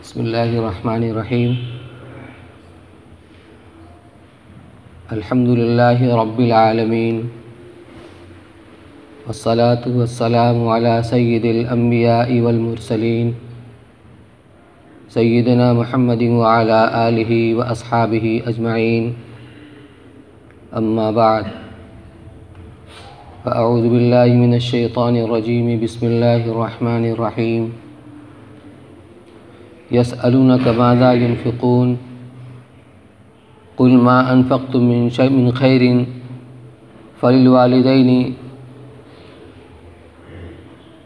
بسم اللہ الرحمن الرحیم الحمد للہ رب العالمین والصلاة والسلام علی سید الانبیاء والمرسلین سیدنا محمد وعلی آلہ واصحابہ اجمعین اما بعد فاعوذ باللہ من الشیطان الرجیم بسم اللہ الرحمن الرحیم يسألونك ماذا ينفقون قل ما أنفقتم من شيء من خير فللوالدين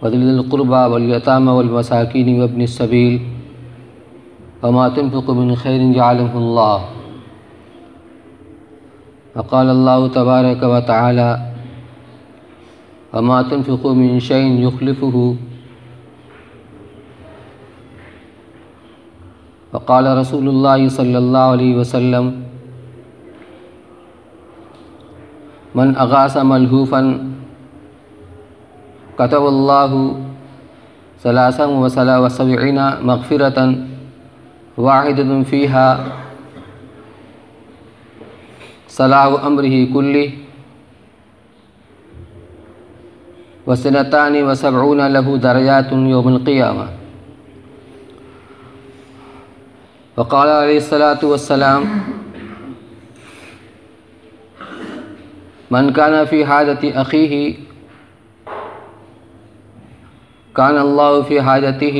وذي القربى واليتامى والمساكين وابن السبيل وما تنفقوا من خير يعلمه الله وقال الله تبارك وتعالى وما تنفقوا من شيء يخلفه وقال رسول اللہ صلی اللہ علیہ وسلم من اغاث ملہوفا كتب اللہ 73 مغفرة واحدة فيها صلاح امرہ کلہ و72 له درجات یوم القیامہ. وقال علیہ الصلاۃ والسلام من کان فی حاجۃ اخیہ کان اللہ فی حاجتہ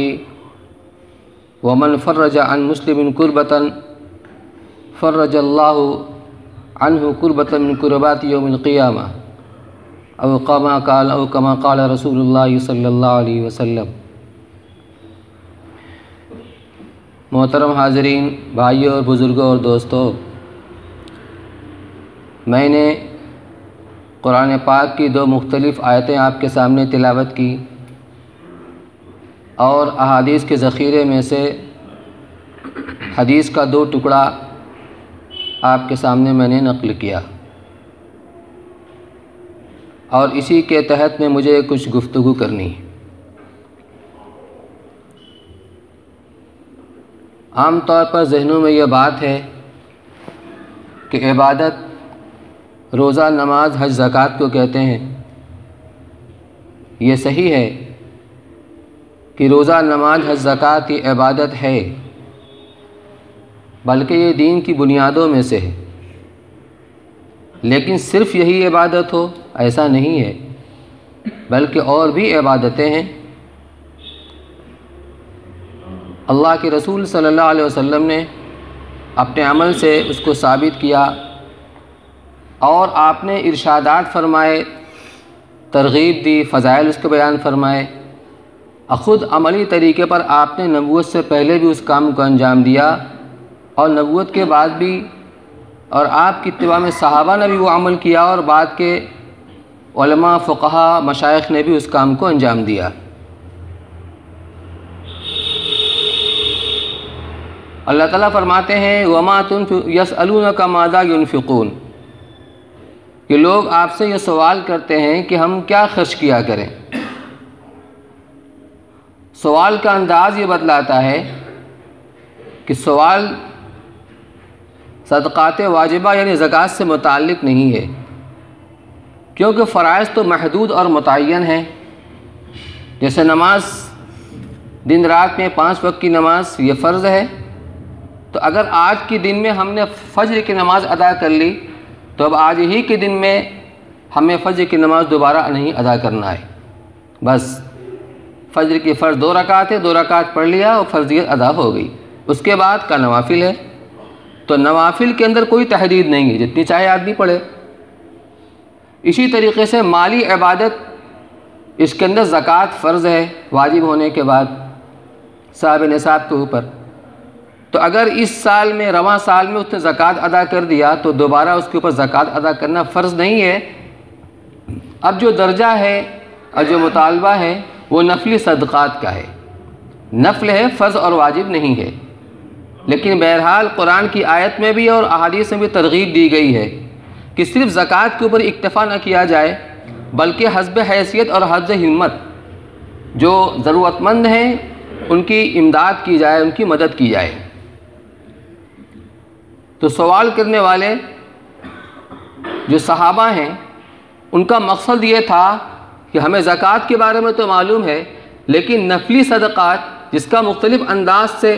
ومن فرج عن مسلم کربۃ فرج اللہ عنہ کربۃ من کربات یوم القیامہ او کما قال رسول اللہ صلی اللہ علیہ وسلم. محترم حاضرین، بھائیوں اور بزرگوں اور دوستوں، میں نے قرآن پاک کی 2 مختلف آیتیں آپ کے سامنے تلاوت کی اور احادیث کے ذخیرے میں سے حدیث کا 2 ٹکڑا آپ کے سامنے میں نے نقل کیا، اور اسی کے تحت میں مجھے کچھ گفتگو کرنی ہے. عام طور پر ذہنوں میں یہ بات ہے کہ عبادت روزہ، نماز، حج، زکوٰۃ کو کہتے ہیں. یہ صحیح ہے کہ روزہ، نماز، حج، زکوٰۃ یہ عبادت ہے، بلکہ یہ دین کی بنیادوں میں سے ہے. لیکن صرف یہی عبادت ہو ایسا نہیں ہے، بلکہ اور بھی عبادتیں ہیں. اللہ کے رسول صلی اللہ علیہ وسلم نے اپنے عمل سے اس کو ثابت کیا، اور آپ نے ارشادات فرمائے، ترغیب دی، فضائل اس کے بیان فرمائے. خود عملی طریقے پر آپ نے نبوت سے پہلے بھی اس کام کو انجام دیا، اور نبوت کے بعد بھی، اور آپ کی اتباع میں صحابہ نے بھی وہ عمل کیا، اور بعد کے علماء، فقہا، مشائخ نے بھی اس کام کو انجام دیا. اللہ تعالیٰ فرماتے ہیں وَمَا يَسْأَلُونَكَ مَاذَا يُنْفِقُونَ، کہ لوگ آپ سے یہ سوال کرتے ہیں کہ ہم کیا خرچ کیا کریں. سوال کا انداز یہ بتلاتا ہے کہ سوال صدقات واجبہ یعنی زکوٰۃ سے متعلق نہیں ہے، کیونکہ فرائض تو محدود اور متعین ہیں. جیسے نماز، دن رات میں 5 وقت کی نماز یہ فرض ہے، تو اگر آج کے دن میں ہم نے فجر کی نماز ادا کر لی تو اب آج ہی کے دن میں ہمیں فجر کی نماز دوبارہ نہیں ادا کرنا ہے. بس فجر کی فرض 2 رکعت ہے، 2 رکعت پڑھ لیا اور فرضیت ادا ہو گئی. اس کے بعد کا نوافل ہے، تو نوافل کے اندر کوئی تحدید نہیں ہے، جتنی چاہے آدمی پڑھے. اسی طریقے سے مالی عبادت، اس کے اندر زکوٰۃ فرض ہے واجب ہونے کے بعد صاحب نصاب کے اوپر. تو اگر اس سال میں، رواں سال میں اس نے زکوٰۃ ادا کر دیا تو دوبارہ اس کے اوپر زکوٰۃ ادا کرنا فرض نہیں ہے. اب جو درجہ ہے اور جو مطالبہ ہے وہ نفلی صدقات کا ہے، نفل ہے، فرض اور واجب نہیں ہے. لیکن بہرحال قرآن کی آیت میں بھی اور احادیث میں بھی ترغیب دی گئی ہے کہ صرف زکوٰۃ کے اوپر اکتفا نہ کیا جائے، بلکہ حسب حیثیت اور حسب ہمت جو ضرورت مند ہیں ان کی امداد کی جائے، ان کی مدد کی جائے۔ تو سوال کرنے والے جو صحابہ ہیں ان کا مقصد یہ تھا کہ ہمیں زکوٰۃ کے بارے میں تو معلوم ہے، لیکن نفلی صدقات جس کا مختلف انداز سے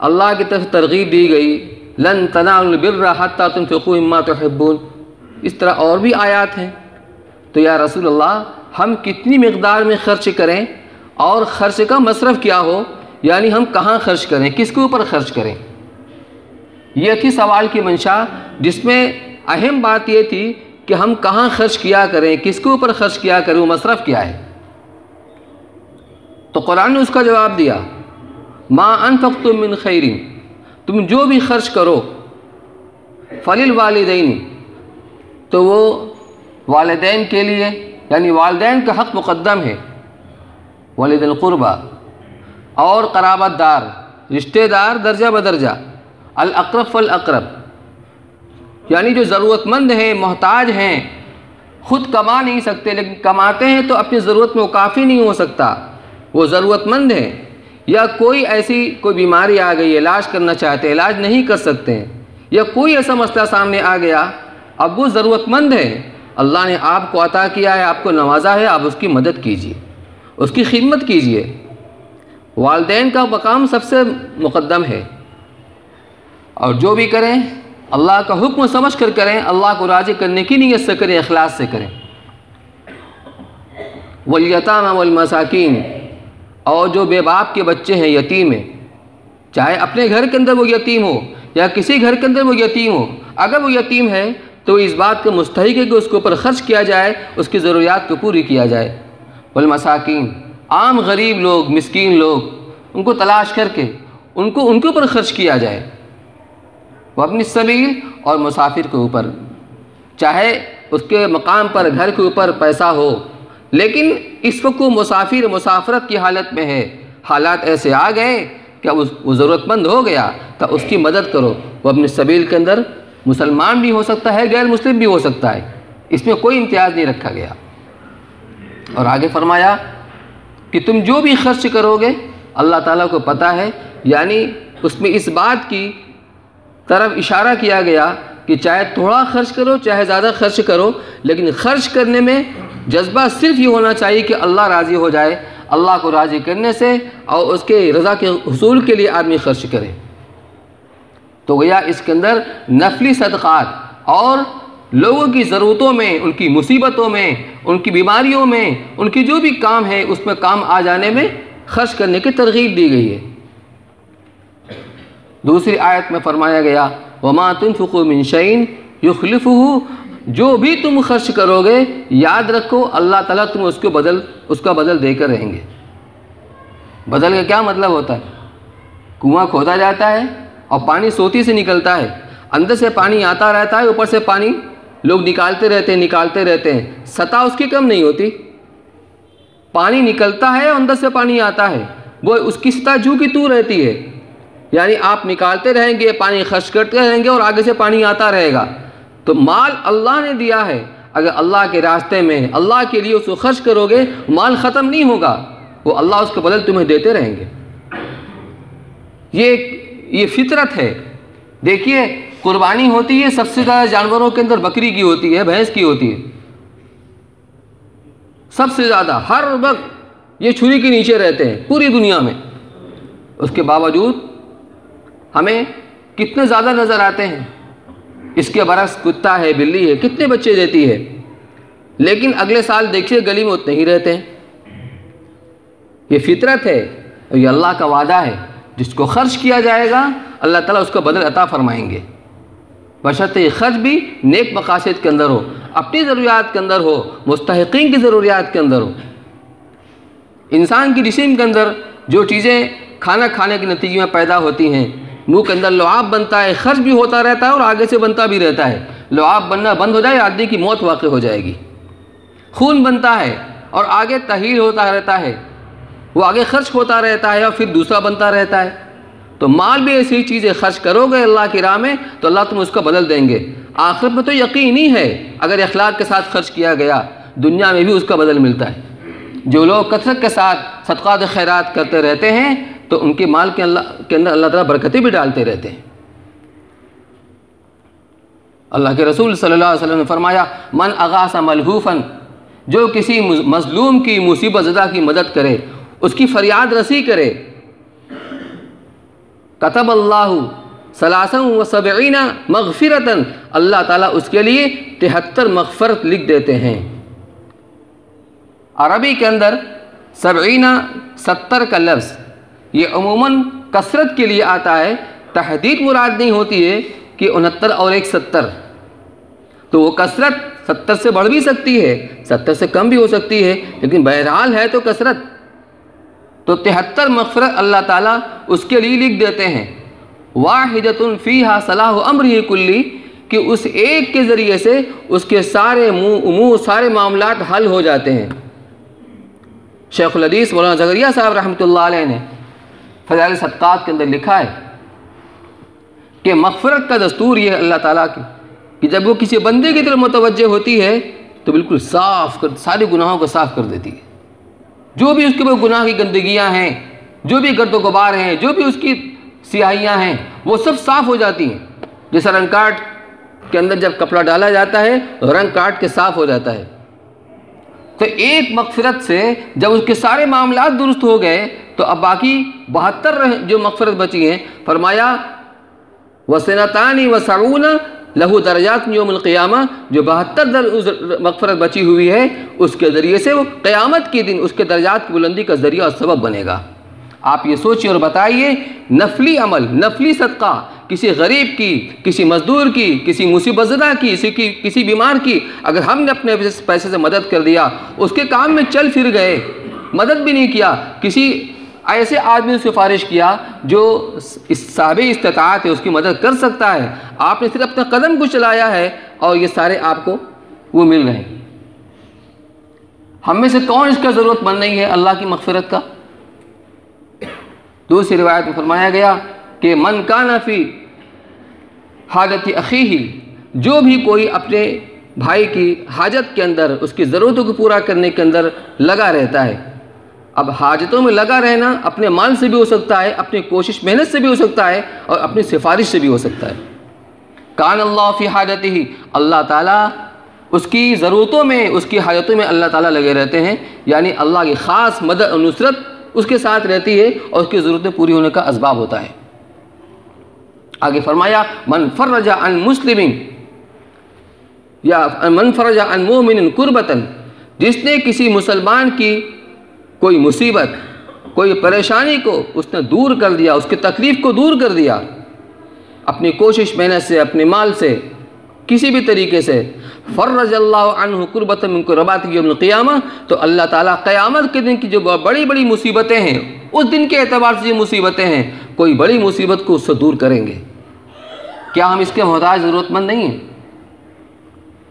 اللہ کی طرف ترغیب دی گئی، لن تنالوا البر حتى تنفقوا مما تحبون، اس طرح اور بھی آیات ہیں۔ تو یا رسول اللہ ہم کتنی مقدار میں خرچ کریں اور خرچ کا مصرف کیا ہو، یعنی ہم کہاں خرچ کریں، کس کے اوپر خرچ کریں؟ یہ تھی سوال کی منشا، جس میں اہم بات یہ تھی کہ ہم کہاں خرچ کیا کریں، کس کے اوپر خرچ کیا کریں، وہ مصرف کیا ہے۔ تو قرآن نے اس کا جواب دیا، ما انفقتم من خیر، تم جو بھی خرچ کرو، فللوالدین، تو وہ والدین کے لیے، یعنی والدین کا حق مقدم ہے، والد القربہ، اور قرابت دار، رشتہ دار درجہ بدرجہ، الاقرب فالاقرب، یعنی جو ضرورت مند ہیں، محتاج ہیں، خود کما نہیں سکتے لیکن کماتے ہیں تو اپنی ضرورت میں وہ کافی نہیں ہو سکتا، وہ ضرورت مند ہیں، یا کوئی کوئی بیماری آ گئی، علاج کرنا چاہتے ہیں، علاج نہیں کر سکتے ہیں، یا کوئی ایسا مسئلہ سامنے آ گیا، اب وہ ضرورت مند ہے، اللہ نے آپ کو عطا کیا ہے، آپ کو نوازا ہے، آپ اس کی مدد کیجیے، اس کی خدمت کیجیے۔ والدین کا مقام سب سے مقدم ہے، اور جو بھی کریں اللہ کا حکم سمجھ کر کریں، اللہ کو راضی کرنے کی نیت سے کریں، اخلاص سے کریں۔ والیتامى والمساکین، اور جو بے باپ کے بچے ہیں، یتیم ہیں، چاہے اپنے گھر کے اندر وہ یتیم ہو یا کسی گھر کے اندر وہ یتیم ہو، اگر وہ یتیم ہے تو اس بات کا مستحق ہے کہ اس کے اوپر خرچ کیا جائے، اس کی ضروریات کو پوری کیا جائے۔ والمساکین، عام غریب لوگ، مسکین لوگ، ان کو تلاش کر کے ان کے اوپر خرچ کیا جائے۔ وابن السبیل، اور مسافر کے اوپر، چاہے اس کے مقام پر گھر کے اوپر پیسہ ہو لیکن اس وقت وہ مسافرت کی حالت میں ہے، حالات ایسے آ گئے کہ وہ ضرورت مند ہو گیا تو اس کی مدد کرو۔ وابن السبیل کے اندر مسلمان بھی ہو سکتا ہے، غیر مسلم بھی ہو سکتا ہے، اس میں کوئی امتیاز نہیں رکھا گیا۔ اور آگے فرمایا کہ تم جو بھی خرچ کرو گے اللہ تعالیٰ کو پتہ ہے، یعنی اس میں اس بات کی طرف اشارہ کیا گیا کہ چاہے تھوڑا خرچ کرو چاہے زیادہ خرچ کرو، لیکن خرچ کرنے میں جذبہ صرف یہ ہونا چاہیے کہ اللہ راضی ہو جائے، اللہ کو راضی کرنے سے اور اس کے رضا کے حصول کے لیے آدمی خرچ کرے۔ تو گویا اس کے اندر نفلی صدقات اور لوگوں کی ضرورتوں میں، ان کی مصیبتوں میں، ان کی بیماریوں میں، ان کی جو بھی کام ہے اس میں کام آ جانے میں خرچ کرنے کی ترغیب دی گئی ہے۔ دوسری آیت میں فرمایا گیا وَمَا تُنْفِقُوا مِنْ شَيْءٍ يُخْلِفُهُ، جو بھی تم خرچ کرو گے یاد رکھو اللہ تعالیٰ تم اس کا بدل دے کر رہیں گے۔ بدل کا کیا مطلب ہوتا ہے؟ کنواں کھودا جاتا ہے اور پانی سوتی سے نکلتا ہے، اندر سے پانی آتا رہتا ہے، اوپر سے پانی لوگ نکالتے رہتے ہیں، سطح اس کی کم نہیں ہوتی، پانی نکلتا ہے اور اندر سے پانی آتا ہے، وہ اس کی سطح جو کی تو رہتی ہے، یعنی آپ نکالتے رہیں گے، پانی خرچ کرتے رہیں گے اور آگے سے پانی آتا رہے گا۔ تو مال اللہ نے دیا ہے، اگر اللہ کے راستے میں اللہ کے لیے اس کو خرچ کرو گے مال ختم نہیں ہوگا، وہ اللہ اس کے بدل تمہیں دیتے رہیں گے۔ یہ فطرت ہے۔ دیکھیے قربانی ہوتی ہے سب سے زیادہ جانوروں کے اندر بکری کی ہوتی ہے، بھینس کی ہوتی ہے، سب سے زیادہ، ہر وقت یہ چھری کے نیچے رہتے ہیں پوری دنیا میں، اس کے باوجود ہمیں کتنے زیادہ نظر آتے ہیں۔ اس کے برعکس کتا ہے، بلی ہے، کتنے بچے دیتی ہے، لیکن اگلے سال دیکھیے گلی میں اتنے ہی رہتے ہیں۔ یہ فطرت ہے اور یہ اللہ کا وعدہ ہے، جس کو خرچ کیا جائے گا اللہ تعالیٰ اس کا بدل عطا فرمائیں گے، بشرطے یہ خرچ بھی نیک مقاصد کے اندر ہو، اپنی ضروریات کے اندر ہو، مستحقین کی ضروریات کے اندر ہو۔ انسان کی جسم کے اندر جو چیزیں کھانا کھانے کے نتیجے میں پیدا ہوتی ہیں، منہ کے اندر لعاب بنتا ہے، خرچ بھی ہوتا رہتا ہے اور آگے سے بنتا بھی رہتا ہے، لعاب بننا بند ہو جائے آدمی کی موت واقع ہو جائے گی۔ خون بنتا ہے اور آگے تحلیل ہوتا رہتا ہے، وہ آگے خرچ ہوتا رہتا ہے اور پھر دوسرا بنتا رہتا ہے۔ تو مال بھی ایسی چیزیں خرچ کرو گے اللہ کی راہ میں تو اللہ تم اس کا بدل دیں گے۔ آخرت میں تو یقینی ہے اگر اخلاق کے ساتھ خرچ کیا گیا دنیا میں بھی اس کا بدل ملتا ہے۔ جو لوگ کثرت کے ساتھ صدقات و خیرات کرتے رہتے ہیں تو ان کے مال کے اندر اللہ تعالیٰ برکتیں بھی ڈالتے رہتے ہیں۔ اللہ کے رسول صلی اللہ علیہ وسلم نے فرمایا من اغاث ملہوفا، جو کسی مظلوم کی مصیبت زدہ کی مدد کرے، اس کی فریاد رسی کرے، کتب اللہ 73 مغفرتا، اللہ تعالیٰ اس کے لیے 73 مغفرت لکھ دیتے ہیں۔ عربی کے اندر 70 کا لفظ یہ عموماً کثرت کے لیے آتا ہے، تحدید مراد نہیں ہوتی ہے کہ 69 اور 70، تو وہ کثرت 70 سے بڑھ بھی سکتی ہے، 70 سے کم بھی ہو سکتی ہے، لیکن بہرحال ہے تو کثرت۔ تو 73 مغفرت اللہ تعالیٰ اس کے لیے لکھ دیتے ہیں۔ واحدۃ فیہا صلاح امرہ کلی، کہ اس ایک کے ذریعے سے اس کے سارے امور سارے معاملات حل ہو جاتے ہیں۔ شیخ الحدیث مولانا زکریہ صاحب رحمۃ اللہ علیہ نے فضائل صدقات کے اندر لکھا ہے کہ مغفرت کا دستور یہ ہے اللہ تعالیٰ کی کہ جب وہ کسی بندے کی طرف متوجہ ہوتی ہے تو بالکل سارے گناہوں کو صاف کر دیتی ہے۔ جو بھی اس کے اوپر گناہ کی گندگیاں ہیں، جو بھی گرد و غبار ہیں، جو بھی اس کی سیاہیاں ہیں، وہ سب صاف ہو جاتی ہیں۔ جیسے رنگ کاٹ کے اندر جب کپڑا ڈالا جاتا ہے رنگ کاٹ کے صاف ہو جاتا ہے، تو ایک مغفرت سے جب اس کے سارے معاملات درست ہو گئے تو اب باقی 72 جو مغفرت بچی ہیں، فرمایا وَسِنَتَانِ وَسَعُونَ لَهُ دَرَجَاتٌ یوم القیامہ، جو 72 مغفرت بچی ہوئی ہے اس کے ذریعے سے وہ قیامت کے دن اس کے درجات کی بلندی کا ذریعہ اور سبب بنے گا۔ آپ یہ سوچیں اور بتائیے، نفلی عمل، نفلی صدقہ، کسی غریب کی، کسی مزدور کی، کسی مصیبت زدہ کی، کسی بیمار کی، اگر ہم نے اپنے پیسے سے مدد کر دیا، اس کے کام میں چل پھر گئے، مدد بھی نہیں کیا، کسی ایسے آدمی نے سفارش کیا جو صاحب استطاعت ہے، اس کی مدد کر سکتا ہے، آپ نے صرف اپنا قدم کو چلایا ہے اور یہ سارے آپ کو وہ مل رہے ہیں۔ ہم میں سے کون اس کا ضرورت مند نہیں ہے اللہ کی مغفرت کا؟ دوسری روایت میں فرمایا گیا کہ من کان فی حاجت اخیہ، جو بھی کوئی اپنے بھائی کی حاجت کے اندر، اس کی ضرورتوں کو پورا کرنے کے اندر لگا رہتا ہے۔ اب حاجتوں میں لگا رہنا اپنے مال سے بھی ہو سکتا ہے، اپنی کوشش محنت سے بھی ہو سکتا ہے، اور اپنی سفارش سے بھی ہو سکتا ہے۔ کان اللہ فی حاجتہ، اللہ تعالیٰ اس کی ضرورتوں میں، اس کی حاجتوں میں اللہ تعالیٰ لگے رہتے ہیں، یعنی اللہ کی خاص مدد اور نصرت اس کے ساتھ رہتی ہے اور اس کی ضرورتیں پوری ہونے کا اسباب ہوتا ہے۔ آگے فرمایا من فرج عن مسلم یا من فرج عن مومن کربتا، جس نے کسی مسلمان کی کوئی مصیبت، کوئی پریشانی کو اس نے دور کر دیا، اس کی تکلیف کو دور کر دیا اپنی کوشش محنت سے، اپنے مال سے، کسی بھی طریقے سے، فرج اللہ عنہ کربۃ من کربات یوم القیامہ، تو اللہ تعالیٰ قیامت کے دن کی جو بڑی بڑی مصیبتیں ہیں، اس دن کے اعتبار سے جو مصیبتیں ہیں، کوئی بڑی مصیبت کو اس سے دور کریں گے۔ کیا ہم اس کے محتاج ضرورت مند نہیں ہیں؟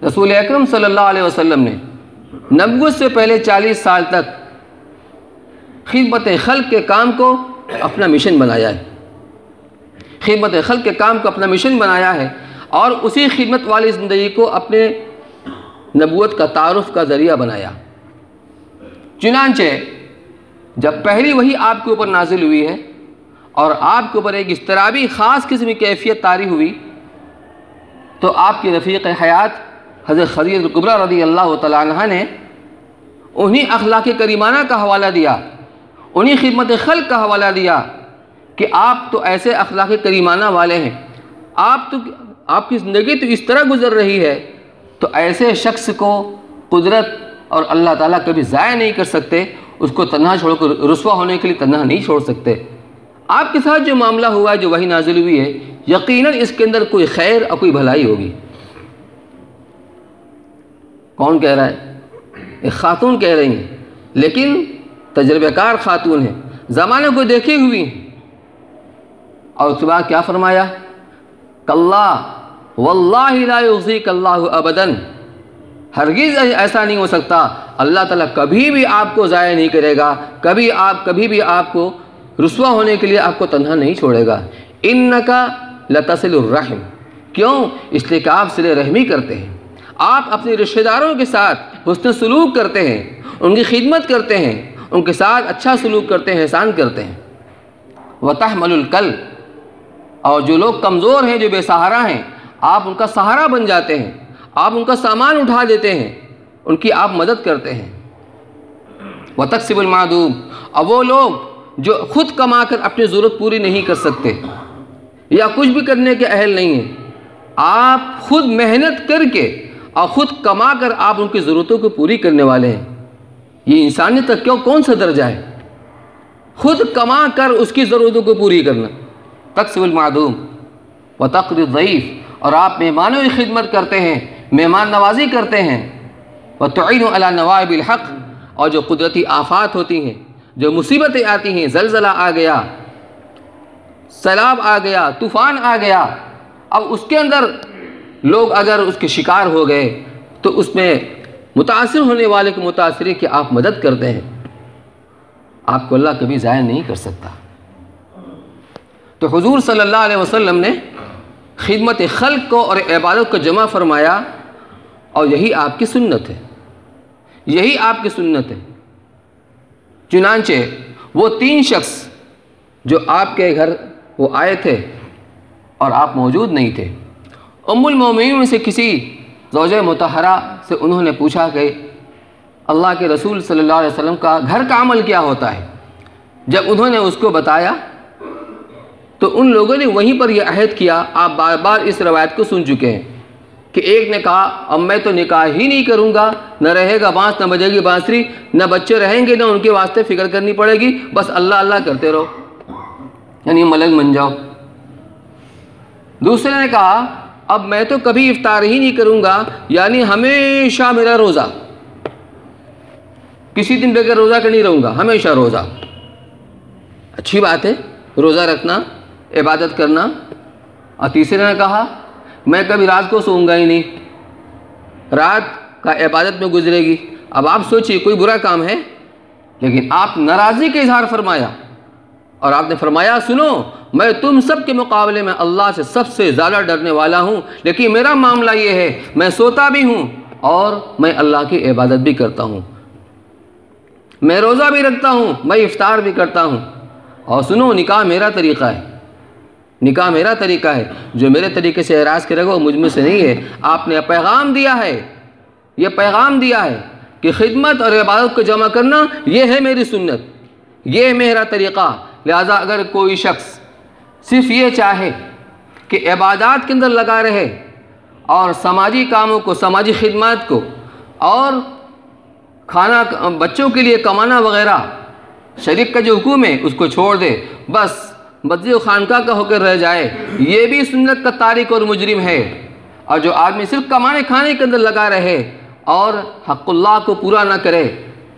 رسول اکرم صلی اللہ علیہ وسلم نے نبوت سے پہلے 40 سال تک خدمت خلق کے کام کو اپنا مشن بنایا ہے، خدمت خلق کے کام کو اپنا مشن بنایا ہے، اور اسی خدمت والی زندگی کو اپنے نبوت کا تعارف کا ذریعہ بنایا۔ چنانچہ جب پہلی وحی آپ کے اوپر نازل ہوئی ہے اور آپ کے اوپر ایک اضطرابی خاص قسم کی کیفیت طاری ہوئی، تو آپ کی رفیق حیات حضرت خدیجہ الکبریٰ رضی اللہ تعالیٰ عنہ نے انہی اخلاق کریمانہ کا حوالہ دیا، انہی خدمت خلق کا حوالہ دیا کہ آپ تو ایسے اخلاق کریمانہ والے ہیں، آپ کی زندگی تو اس طرح گزر رہی ہے، تو ایسے شخص کو قدرت اور اللہ تعالیٰ کبھی ضائع نہیں کر سکتے، اس کو تنہا چھوڑ کر رسوا ہونے کے لیے تنہا نہیں چھوڑ سکتے۔ آپ کے ساتھ جو معاملہ ہوا ہے، جو وحی نازل ہوئی ہے، یقیناً اس کے اندر کوئی خیر اور کوئی بھلائی ہوگی۔ کون کہہ رہا ہے؟ ایک خاتون کہہ رہی ہیں، لیکن تجربہ کار خاتون ہیں، زمانے کو دیکھی ہوئی ہیں، اور اس کے بعد کیا فرمایا؟ کاللہ واللہ لا یخزیک اللہ ابدا، ہرگز ایسا نہیں ہو سکتا، اللہ تعالیٰ کبھی بھی آپ کو ضائع نہیں کرے گا، کبھی بھی آپ کو رسوا ہونے کے لیے آپ کو تنہا نہیں چھوڑے گا۔ انک لتصل الرحم، کیوں؟ اس لیے کہ آپ صلہ رحمی کرتے ہیں، آپ اپنے رشتہ داروں کے ساتھ حسن سلوک کرتے ہیں، ان کی خدمت کرتے ہیں، ان کے ساتھ اچھا سلوک کرتے ہیں، احسان کرتے ہیں۔ وتحمل الکل، اور جو لوگ کمزور ہیں، جو بے سہارا ہیں، آپ ان کا سہارا بن جاتے ہیں، آپ ان کا سامان اٹھا دیتے ہیں، ان کی آپ مدد کرتے ہیں۔ وتکسب المعدوم، اور وہ لوگ جو خود کما کر اپنی ضرورت پوری نہیں کر سکتے یا کچھ بھی کرنے کے اہل نہیں ہیں، آپ خود محنت کر کے اور خود کما کر آپ ان کی ضرورتوں کو پوری کرنے والے ہیں۔ یہ انسانیت کا کون سا درجہ ہے؟ خود کما کر اس کی ضرورتوں کو پوری کرنا۔ تکسب المعدوم وتقری الضیف، اور آپ مہمانوں کی خدمت کرتے ہیں، مہمان نوازی کرتے ہیں۔ وتعین علی نوائب الحق، اور جو قدرتی آفات ہوتی ہیں، جو مصیبتیں آتی ہیں، زلزلہ آ گیا، سیلاب آ گیا، طوفان آ گیا، اب اس کے اندر لوگ اگر اس کے شکار ہو گئے تو اس میں متاثر ہونے والے کو متاثری کی آپ مدد کرتے ہیں۔ آپ کو اللہ کبھی ضائع نہیں کر سکتا۔ تو حضور صلی اللہ علیہ وسلم نے خدمت خلق کو اور عبادت کو جمع فرمایا، اور یہی آپ کی سنت ہے، یہی آپ کی سنت ہے۔ چنانچہ وہ 3 شخص جو آپ کے گھر وہ آئے تھے اور آپ موجود نہیں تھے، ام المومنین سے کسی زوجہ مطہرہ سے انہوں نے پوچھا کہ اللہ کے رسول صلی اللہ علیہ وسلم کا گھر کا عمل کیا ہوتا ہے؟ جب انہوں نے اس کو بتایا تو ان لوگوں نے وہیں پر یہ عہد کیا، آپ بار بار اس روایت کو سن چکے ہیں کہ ایک نے کہا اب میں تو نکاح ہی نہیں کروں گا، نہ رہے گا بانس، نہ بجے گی بانسری، نہ بچے رہیں گے، نہ ان کے واسطے فکر کرنی پڑے گی، بس اللہ اللہ کرتے رہو، یعنی ملنگ بن جاؤ۔ دوسرے نے کہا اب میں تو کبھی افطار ہی نہیں کروں گا، یعنی ہمیشہ میرا روزہ، کسی دن بغیر روزہ کا نہیں رہوں گا، ہمیشہ روزہ۔ اچھی بات ہے روزہ رکھنا، عبادت کرنا۔ اور تیسرے نے کہا میں کبھی رات کو سوؤں گا ہی نہیں، رات کا عبادت میں گزرے گی۔ اب آپ سوچئے کوئی برا کام ہے، لیکن آپ ناراضی کا اظہار فرمایا، اور آپ نے فرمایا سنو میں تم سب کے مقابلے میں اللہ سے سب سے زیادہ ڈرنے والا ہوں، لیکن میرا معاملہ یہ ہے میں سوتا بھی ہوں اور میں اللہ کی عبادت بھی کرتا ہوں، میں روزہ بھی رکھتا ہوں، میں افطار بھی کرتا ہوں، اور سنو نکاح میرا طریقہ ہے، نکاح میرا طریقہ ہے، جو میرے طریقے سے اعراض کرے گا وہ مجھ میں سے نہیں ہے۔ آپ نے پیغام دیا ہے، یہ پیغام دیا ہے کہ خدمت اور عبادت کو جمع کرنا یہ ہے میری سنت، یہ ہے میرا طریقہ۔ لہذا اگر کوئی شخص صرف یہ چاہے کہ عبادات کے اندر لگا رہے اور سماجی کاموں کو، سماجی خدمات کو اور کھانا بچوں کے لیے کمانا وغیرہ شریعت کا جو حکم ہے اس کو چھوڑ دے، بس مسجد و خانقاہ کا ہو کر رہ جائے، یہ بھی سنت کا تارک اور مجرم ہے۔ اور جو آدمی صرف کمانے کھانے کے اندر لگا رہے اور حق اللہ کو پورا نہ کرے،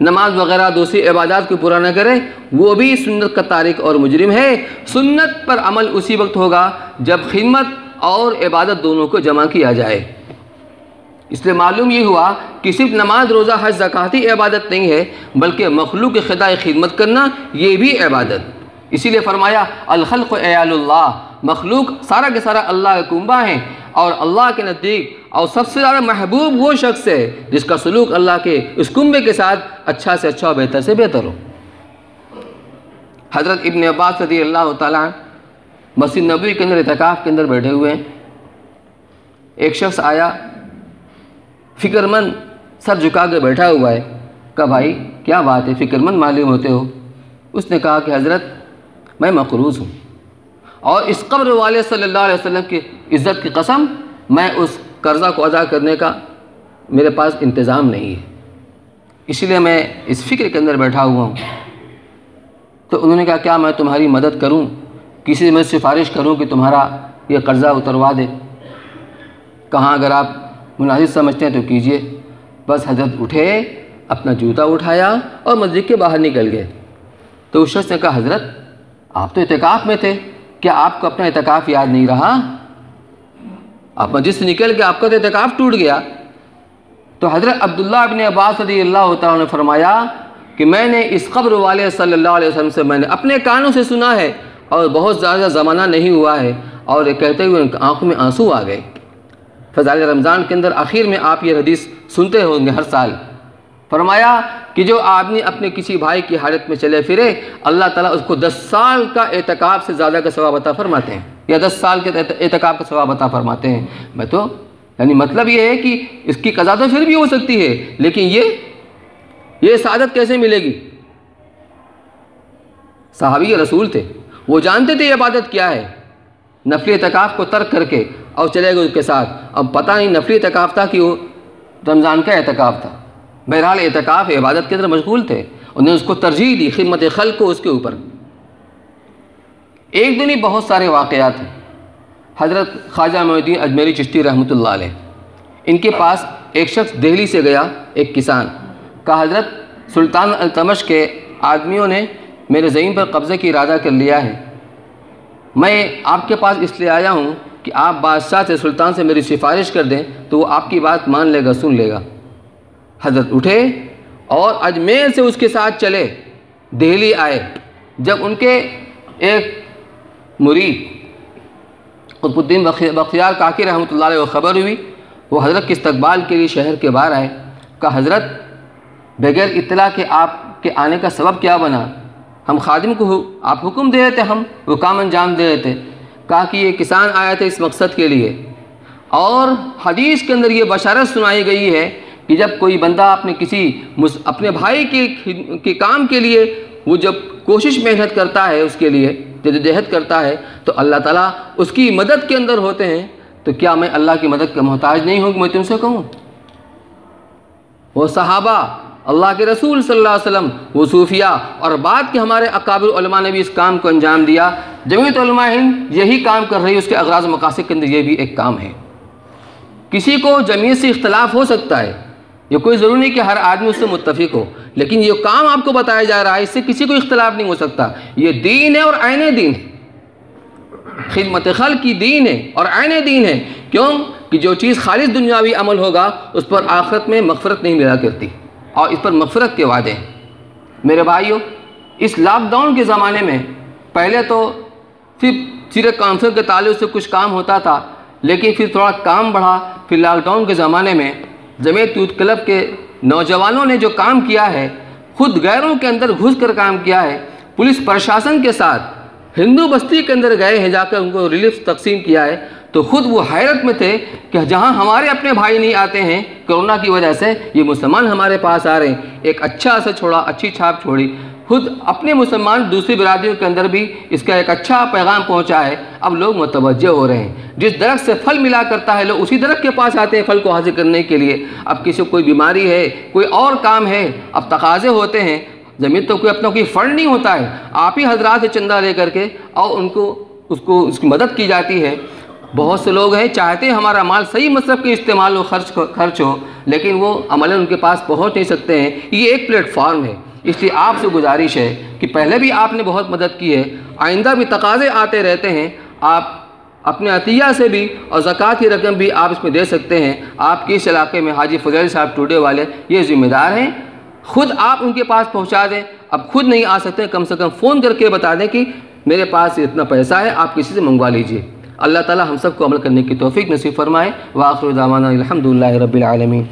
نماز وغیرہ دوسری عبادات کو پورا نہ کرے، وہ بھی سنت کا تارک اور مجرم ہے۔ سنت پر عمل اسی وقت ہوگا جب خدمت اور عبادت دونوں کو جمع کیا جائے۔ اس لیے معلوم یہ ہوا کہ صرف نماز روزہ حج زکوٰۃ ہی عبادت نہیں ہے، بلکہ مخلوق کی خدمت خدمت کرنا یہ بھی عبادت۔ اسی لیے فرمایا الخلق عیال اللہ، مخلوق سارا کے سارا اللہ کا کنبہ ہیں، اور اللہ کے نزدیک اور سب سے زیادہ محبوب وہ شخص ہے جس کا سلوک اللہ کے اس کنبے کے ساتھ اچھا سے اچھا اور بہتر سے بہتر ہو۔ حضرت ابن عباس رضی اللہ تعالیٰ مسجد نبوی کے اندر اعتکاف کے اندر بیٹھے ہوئے ہیں، ایک شخص آیا فکر مند سر جھکا کے بیٹھا ہوا ہے، کہا بھائی کیا بات ہے فکر مند معلوم ہوتے ہو؟ اس نے کہا کہ حضرت میں مقروض ہوں، اور اس قبر والے صلی اللہ علیہ وسلم کی عزت کی قسم میں اس قرضہ کو ادا کرنے کا میرے پاس انتظام نہیں ہے، اسی لیے میں اس فکر کے اندر بیٹھا ہوا ہوں۔ تو انہوں نے کہا کیا میں تمہاری مدد کروں، کسی سے میں سفارش کروں کہ تمہارا یہ قرضہ اتروا دے؟ کہاں اگر آپ مناسب سمجھتے ہیں تو کیجئے۔ بس حضرت اٹھے، اپنا جوتا اٹھایا اور مسجد کے باہر نکل گئے۔ تو اس شخص نے کہا حضرت آپ تو اعتکاف میں تھے، کیا آپ کو اپنا اعتکاف یاد نہیں رہا؟ آپ مسجد سے نکل کے آپ کا تو اعتکاف ٹوٹ گیا۔ تو حضرت عبداللہ بن عباس رضی اللہ تعالیٰ نے فرمایا کہ میں نے اس قبر والے صلی اللہ علیہ وسلم سے میں نے اپنے کانوں سے سنا ہے، اور بہت زیادہ زمانہ نہیں ہوا ہے، اور یہ کہتے ہوئے ان کی آنکھوں میں آنسو آ گئے۔ فضائل رمضان کے اندر آخر میں آپ یہ حدیث سنتے ہوں گے ہر سال۔ فرمایا کہ کہ جو آدمی اپنے کسی بھائی کی حالت میں چلے پھرے اللہ تعالیٰ اس کو 10 سال کا اعتکاف سے زیادہ کا ثواب عطا فرماتے ہیں، یا 10 سال کے اعتکاف کا ثواب عطا فرماتے ہیں۔ میں تو یعنی مطلب یہ ہے کہ اس کی قضا تو پھر بھی ہو سکتی ہے، لیکن یہ سعادت کیسے ملے گی؟ صحابی رسول تھے، وہ جانتے تھے عبادت کیا ہے، نفلی اعتکاف کو ترک کر کے اور چلے گئے اس کے ساتھ۔ اب پتہ نہیں نفلی اعتکاف تھا کہ وہ رمضان کا اعتکاف تھا، بہرحال اعتکاف عبادت کے اندر مشغول تھے، انہوں نے اس کو ترجیح دی خدمت خلق کو اس کے اوپر۔ ایک دن ہی بہت سارے واقعات ہیں۔ حضرت خواجہ معین الدین اجمیری چشتی رحمۃ اللہ علیہ، ان کے پاس ایک شخص دہلی سے گیا، ایک کسان، کہا حضرت سلطان التمش کے آدمیوں نے میرے زمین پر قبضے کی ارادہ کر لیا ہے، میں آپ کے پاس اس لیے آیا ہوں کہ آپ بادشاہ سے سلطان سے میری سفارش کر دیں تو وہ آپ کی بات مان لے گا، سن لے گا۔ حضرت اٹھے اور اجمیر سے اس کے ساتھ چلے، دہلی آئے۔ جب ان کے ایک مرید قطب الدین بختیار کاکی رحمۃ اللہ علیہ کو خبر ہوئی، وہ حضرت کے استقبال کے لیے شہر کے باہر آئے۔ کہا حضرت بغیر اطلاع کے آپ کے آنے کا سبب کیا بنا؟ ہم خادم کو آپ حکم دے رہے تھے، ہم وہ کام انجام دے رہے تھے۔ کہا کہ یہ کسان آیا تھا اس مقصد کے لیے، اور حدیث کے اندر یہ بشارت سنائی گئی ہے کہ جب کوئی بندہ اپنے بھائی کے کام کے لیے وہ جب کوشش محنت کرتا ہے، اس کے لیے جدوجہد کرتا ہے، تو اللہ تعالیٰ اس کی مدد کے اندر ہوتے ہیں۔ تو کیا میں اللہ کی مدد کا محتاج نہیں ہوں کہ میں تم سے کہوں؟ وہ صحابہ، اللہ کے رسول صلی اللہ علیہ وسلم، وہ صوفیاء اور بعد کے ہمارے اکابر علماء نے بھی اس کام کو انجام دیا۔ جمعیت علماء ہند یہی کام کر رہی ہے، اس کے اغراض و مقاصد کے اندر یہ بھی ایک کام ہے۔ کسی کو جمعیت سے اختلاف ہو سکتا ہے، یہ کوئی ضروری نہیں کہ ہر آدمی اس سے متفق ہو، لیکن یہ کام آپ کو بتایا جا رہا ہے، اس سے کسی کو اختلاف نہیں ہو سکتا۔ یہ دین ہے اور عین دین ہے، خدمت خلق کی دین ہے اور عین دین ہے۔ کیوں کہ جو چیز خالص دنیاوی عمل ہوگا اس پر آخرت میں مغفرت نہیں ملا کرتی، اور اس پر مغفرت کے وعدے ہیں۔ میرے بھائیو، اس لاک ڈاؤن کے زمانے میں پہلے تو صرف کانفرنس کے تعلق سے کچھ کام ہوتا تھا، لیکن پھر تھوڑا کام بڑھا۔ پھر لاک ڈاؤن کے زمانے میں جمعیت یوتھ کلب کے نوجوانوں نے جو کام کیا ہے، خود غیروں کے اندر گھس کر کام کیا ہے، پولیس پرشاسن کے ساتھ ہندو بستی کے اندر گئے ہیں، جا کر ان کو ریلیف تقسیم کیا ہے، تو خود وہ حیرت میں تھے کہ جہاں ہمارے اپنے بھائی نہیں آتے ہیں کرونا کی وجہ سے، یہ مسلمان ہمارے پاس آ رہے ہیں۔ ایک اچھا اثر چھوڑا، اچھی چھاپ چھوڑی۔ خود اپنے مسلمان دوسری برادریوں کے اندر بھی اس کا ایک اچھا پیغام پہنچا ہے۔ اب لوگ متوجہ ہو رہے ہیں، جس درخت سے پھل ملا کرتا ہے لوگ اسی درخت کے پاس آتے ہیں پھل کو حاصل کرنے کے لیے۔ اب کسی کو کوئی بیماری ہے، کوئی اور کام ہے، اب تقاضے ہوتے ہیں، زمین تو کوئی اپنا کوئی فنڈ نہیں ہوتا ہے، آپ ہی حضرات سے چندہ لے کر کے اور اس کی مدد کی جاتی ہے۔ بہت سے لوگ ہیں چاہتے ہیں ہمارا مال صحیح مصرف کے استعمال ہو، خرچ ہو، لیکن وہ عملاً ان کے پاس پہنچ نہیں سکتے ہیں۔ یہ ایک پلیٹ فارم ہے، اس لیے آپ سے گزارش ہے کہ پہلے بھی آپ نے بہت مدد کی ہے، آئندہ بھی تقاضے آتے رہتے ہیں، آپ اپنے عطیہ سے بھی اور زکوٰۃ کی رقم بھی آپ اس میں دے سکتے ہیں۔ آپ کے اس علاقے میں حاجی فضیل صاحب ٹوڈے والے یہ ذمہ دار ہیں، خود آپ ان کے پاس پہنچا دیں۔ اب خود نہیں آ سکتے، کم سے کم فون کر کے بتا دیں کہ میرے پاس اتنا پیسہ ہے، آپ کسی سے منگوا لیجئے۔ اللہ تعالی ہم سب کو عمل کرنے کی توفیق نصیب فرمائے۔ وآخر دعوانا الحمدللہ رب العالمین۔